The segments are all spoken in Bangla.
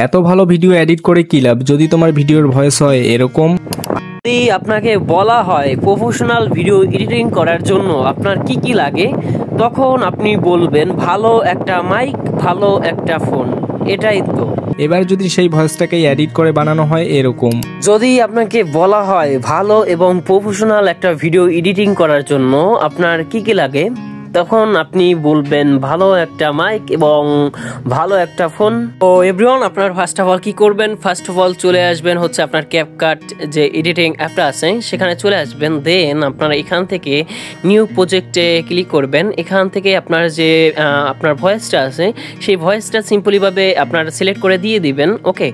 এত ভালো ভিডিও এডিট করে কি লাভ যদি তোমার ভিডিওর ভয়েস হয় এরকম। যদি আপনাকে বলা হয় প্রফেশনাল ভিডিও এডিটিং করার জন্য আপনার কি কি লাগে, তখন আপনি বলবেন ভালো একটা মাইক, ভালো একটা ফোন, এটাই তো। এবার যদি সেই ভয়েসটাকে এডিট করে বানানো হয় এরকম। যদি আপনাকে বলা হয় ভালো এবং প্রফেশনাল একটা ভিডিও এডিটিং করার জন্য আপনার কি কি লাগে, তখন আপনি বলবেন ভালো একটা মাইক এবং ভালো একটা ফোন। তো এভরিওয়ান, আপনার ফার্স্ট অফ অল কি করবেন, ফার্স্ট অফ অল চলে আসবেন হচ্ছে আপনার ক্যাপকাট যে এডিটিং অ্যাপটা আছে সেখানে চলে আসবেন। দেন আপনারা এখান থেকে নিউ প্রজেক্টে ক্লিক করবেন। এখান থেকে আপনার যে আপনার ভয়েসটা আছে সেই ভয়েসটা সিম্পলিভাবে আপনার সিলেক্ট করে দিয়ে দিবেন। ওকে,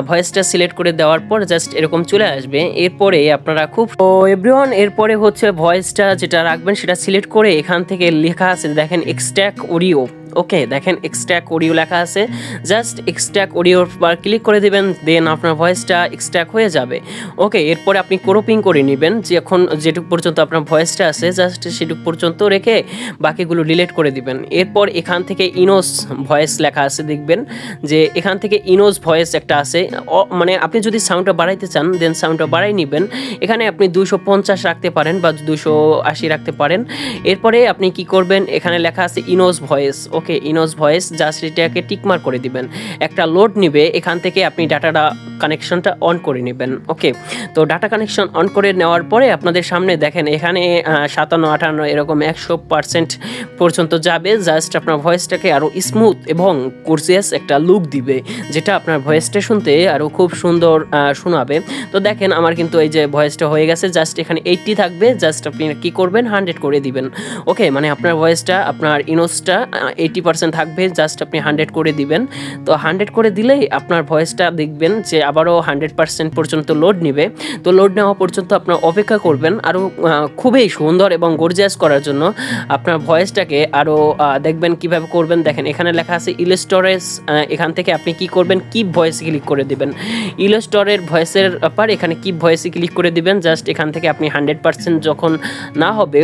ভয়েসটা সিলেক্ট করে দেওয়ার পর জাস্ট এরকম চলে আসবে। এরপরে আপনারা খুব এভরিওয়ান এরপরে হচ্ছে ভয়েসটা যেটা রাখবেন সেটা সিলেক্ট করে এখান থেকে লেখা আছে দেখেন এক্সট্রাক্ট অডিও। ওকে, দেখেন এক্সট্রাক্ট অডিও লেখা আছে, জাস্ট এক্সট্রাক্ট অডিওর পর ক্লিক করে দেবেন। দেন আপনার ভয়েসটা এক্সট্রাক্ট হয়ে যাবে। ওকে, এরপরে আপনি ক্রপিং করে নেবেন, যে এখন যেটুকু পর্যন্ত আপনার ভয়েসটা আছে জাস্ট সেটুকু পর্যন্ত রেখে বাকিগুলো ডিলিট করে দিবেন। এরপর এখান থেকে ইনোস ভয়েস লেখা আছে, দেখবেন যে এখান থেকে ইনোস ভয়েস একটা আছে। মানে আপনি যদি সাউন্ডটা বাড়াইতে চান দেন সাউন্ডটা বাড়াই নেবেন। এখানে আপনি 250 রাখতে পারেন বা 280 রাখতে পারেন। এরপরে আপনি কি করবেন, এখানে লেখা আছে ইনোস ভয়েস। ওকে, ইনোস ভয়েস জাস্ট এটাকে টিকমার্ক করে দিবেন। একটা লোড নিবে, এখান থেকে আপনি ডাটাটা কানেকশনটা অন করে নেবেন। ওকে, তো ডাটা কানেকশন অন করে নেওয়ার পরে আপনাদের সামনে দেখেন এখানে 57, 58 এরকম 100% পর্যন্ত যাবে। জাস্ট আপনার ভয়েসটাকে আরও স্মুথ এবং গর্জিয়াস একটা লুক দিবে, যেটা আপনার ভয়েসটা শুনতে আরও খুব সুন্দর শোনাবে। তো দেখেন আমার কিন্তু এই যে ভয়েসটা হয়ে গেছে, জাস্ট এখানে 80 থাকবে, জাস্ট আপনি কি করবেন 100 করে দিবেন। ওকে, মানে আপনার ভয়েসটা আপনার ইনোসটা 80% থাকবে, জাস্ট আপনি 100 করে দিবেন। তো 100 করে দিলেই আপনার ভয়েসটা দেখবেন যে আবারও 100% পর্যন্ত লোড নেবে। তো লোড নেওয়া পর্যন্ত আপনার অপেক্ষা করবেন। আরও খুবই সুন্দর এবং গর্জিয়াস করার জন্য আপনার ভয়েসটাকে আরও দেখবেন কিভাবে করবেন। দেখেন এখানে লেখা আছে ইলাস্ট্রেটর, এখান থেকে আপনি কি করবেন কিপ ভয়েসে ক্লিক করে দিবেন। ইলাস্ট্রেটর ভয়েসের পর এখানে কিপ ভয়েসে ক্লিক করে দিবেন। জাস্ট এখান থেকে আপনি 100% যখন না হবে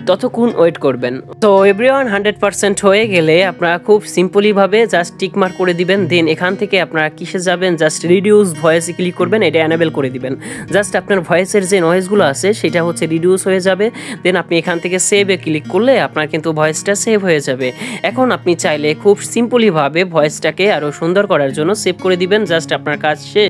ততক্ষণ ওয়েট করবেন। তো এভরিওয়ান 100% হয়ে গেলে আপনারা খুব সিম্পলিভাবে জাস্ট টিকমার্ক করে দিবেন। দেন এখান থেকে আপনারা কিসে যাবেন, জাস্ট রিডিউস ভয়েসে ক্লিক করবেন, এটা এনেবল করে দিবেন। জাস্ট আপনার ভয়েসের যে নয়েজগুলো আছে সেটা হচ্ছে রিডিউস হয়ে যাবে। দেন আপনি এখান থেকে সেভে ক্লিক করলে আপনার কিন্তু ভয়েসটা সেভ হয়ে যাবে। এখন আপনি চাইলে খুব সিম্পলিভাবে ভয়েসটাকে আরও সুন্দর করার জন্য সেভ করে দিবেন। জাস্ট আপনার কাজ শেষ।